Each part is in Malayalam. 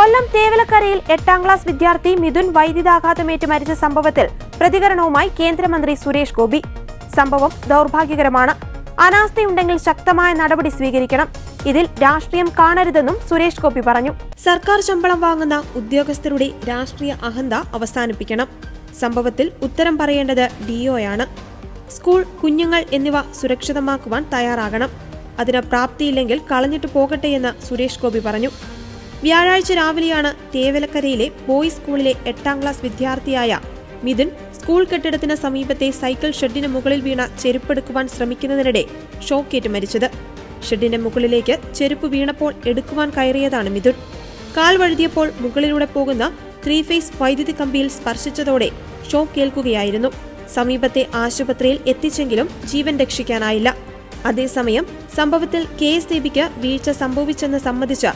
കൊല്ലം തേവലക്കരയിൽ 8ാം ക്ലാസ് വിദ്യാർത്ഥി മിഥുൻ വൈദ്യുതാഘാതമേറ്റ് മരിച്ച സംഭവത്തിൽ പ്രതികരണവുമായി കേന്ദ്രമന്ത്രി സുരേഷ് ഗോപി. സംഭവം ദൗർഭാഗ്യകരമാണ്. അനാസ്ഥയുണ്ടെങ്കിൽ ശക്തമായ നടപടി സ്വീകരിക്കണം. ഇതിൽ രാഷ്ട്രീയം കാണരുതെന്നും സുരേഷ് ഗോപി പറഞ്ഞു. സർക്കാർ ശമ്പളം വാങ്ങുന്ന ഉദ്യോഗസ്ഥരുടെ രാഷ്ട്രീയ അഹന്ത അവസാനിപ്പിക്കണം. സംഭവത്തിൽ ഉത്തരം പറയേണ്ടത് ഡിഒയാണ്. സ്കൂൾ, കുഞ്ഞുങ്ങൾ എന്നിവ സുരക്ഷിതമാക്കുവാൻ തയ്യാറാകണം. അതിന് പ്രാപ്തിയില്ലെങ്കിൽ കളഞ്ഞിട്ട് പോകട്ടെയെന്ന് സുരേഷ് ഗോപി പറഞ്ഞു. വ്യാഴാഴ്ച രാവിലെയാണ് തേവലക്കരയിലെ ബോയ്സ് സ്കൂളിലെ 8ാം ക്ലാസ് വിദ്യാർത്ഥിയായ മിഥുൻ സ്കൂൾ കെട്ടിടത്തിന് സമീപത്തെ സൈക്കിൾ ഷെഡിന് മുകളിൽ വീണ ചെരുപ്പെടുക്കുവാൻ ശ്രമിക്കുന്നതിനിടെ ഷോക്കേറ്റ് മരിച്ചത്. ഷെഡിന്റെ മുകളിലേക്ക് ചെരുപ്പ് വീണപ്പോൾ എടുക്കുവാൻ കയറിയതാണ് മിഥുൻ. കാൽ വഴുതിയപ്പോൾ മുകളിലൂടെ പോകുന്ന 3 ഫേസ് വൈദ്യുതി കമ്പിയിൽ സ്പർശിച്ചതോടെ ഷോക്കേൽക്കുകയായിരുന്നു. സമീപത്തെ ആശുപത്രിയിൽ എത്തിച്ചെങ്കിലും ജീവൻ രക്ഷിക്കാനായില്ല. അതേസമയം സംഭവത്തിൽ KSEBിക്ക് വീഴ്ച സംഭവിച്ചെന്ന് സമ്മതിച്ച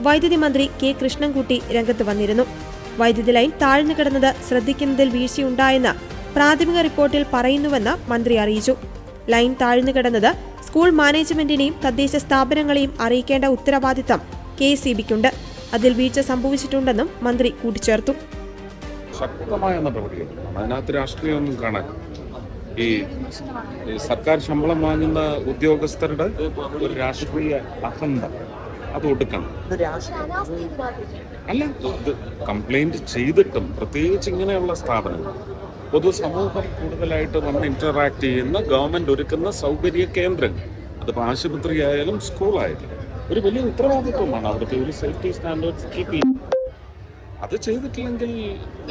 വൈദ്യുതി മന്ത്രി കെ കൃഷ്ണൻകുട്ടി രംഗത്ത് വന്നിരുന്നു. വൈദ്യുതി ലൈൻ താഴ്ന്നു കിടന്നത് ശ്രദ്ധിക്കുന്നതിൽ വീഴ്ചയുണ്ടായെന്ന് പ്രാഥമിക റിപ്പോർട്ടിൽ പറയുന്നുവെന്ന് മന്ത്രി അറിയിച്ചു. ലൈൻ താഴ്ന്നു കിടന്നത് സ്കൂൾ മാനേജ്മെന്റിനെയും തദ്ദേശ സ്ഥാപനങ്ങളെയും അറിയിക്കേണ്ട ഉത്തരവാദിത്തം KSEBിക്കുണ്ട്. അതിൽ വീഴ്ച സംഭവിച്ചിട്ടുണ്ടെന്നും മന്ത്രി കൂട്ടിച്ചേർത്തു. ശക്തമായ നടപടിയാണ്. അതിനകത്ത് രാഷ്ട്രീയമൊന്നും കാണാൻ. ഈ സർക്കാർ ശമ്പളം വാങ്ങുന്ന ഉദ്യോഗസ്ഥരുടെ ഒരു രാഷ്ട്രീയ അഹന്ത അത് ഒടുക്കണം. അല്ല, ഇത് കംപ്ലൈന്റ് ചെയ്തിട്ടും പ്രത്യേകിച്ച് ഇങ്ങനെയുള്ള സ്ഥാപനങ്ങൾ പൊതുസമൂഹം കൂടുതലായിട്ട് വന്ന് ഇന്ററാക്ട് ചെയ്യുന്ന ഗവൺമെന്റ് ഒരുക്കുന്ന സൗകര്യ കേന്ദ്രങ്ങൾ, അതിപ്പോൾ ആശുപത്രി ആയാലും സ്കൂളായാലും ഒരു വലിയ ഉത്തരവാദിത്വമാണ് അവിടുത്തെ ഒരു സേഫ്റ്റി സ്റ്റാൻഡേർഡ്സ് കീപ്പ് ചെയ്യുന്നത്. അത് ചെയ്തിട്ടില്ലെങ്കിൽ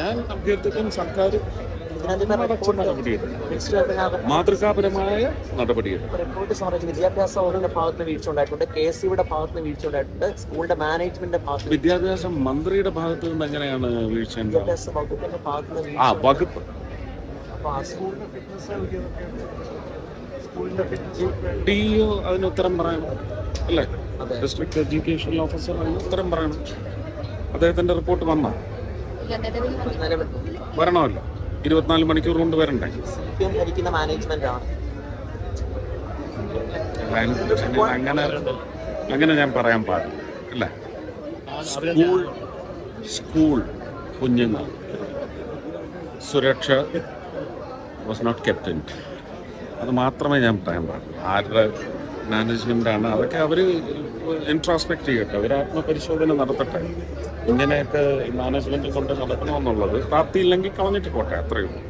ഞാൻ അഭ്യർത്ഥിക്കും സർക്കാർ മാതൃകാപരമായ നടപടിയെടുക്കും. വിദ്യാഭ്യാസ വകുപ്പിന്റെ ഭാഗത്ത് വീഴ്ച ഉണ്ടായിട്ടുണ്ട്, KSEBിയുടെ ഭാഗത്ത് വീഴ്ച ഉണ്ടായിട്ടുണ്ട്, സ്കൂളിന്റെ മാനേജ്മെന്റിന്റെ ഭാഗത്ത്. വിദ്യാഭ്യാസ മന്ത്രിയുടെ ഭാഗത്ത് നിന്ന് എങ്ങനെയാണ് വീഴ്ച? വിദ്യാഭ്യാസ വകുപ്പിന്റെ ഭാഗത്ത് വകുപ്പ് DO അതിന് ഉത്തരം പറയണം അല്ലേ? ഡിസ്ട്രിക്ട് എഡ്യൂക്കേഷൻ ഓഫീസർ അതിന് ഉത്തരം പറയണം. അദ്ദേഹത്തിന്റെ റിപ്പോർട്ട് വരണമല്ലോ, 24 മണിക്കൂർ കൊണ്ട് വരണ്ടേ? അങ്ങനെ ഞാൻ പറയാൻ പാടില്ല അല്ലേ? സ്കൂൾ കുഞ്ഞുങ്ങൾ സുരക്ഷ വാസ് നോട്ട് കെപ്റ്റ് ഇൻ. അത് മാത്രമേ ഞാൻ പറയാൻ പാടുള്ളൂ. ആരുടെ മാനേജ്മെൻ്റാണ് അതൊക്കെ അവർ ഇൻട്രോസ്പെക്ട് ചെയ്യട്ടെ, അവർ ആത്മപരിശോധന നടത്തട്ടെ. ഇങ്ങനെയൊക്കെ മാനേജ്മെൻറ്റ് കൊണ്ട് നടക്കണമെന്നുള്ളത് പ്രാപ്തിയില്ലെങ്കിൽ കളഞ്ഞിട്ട് പോട്ടെ, അത്രയേ ഉള്ളൂ.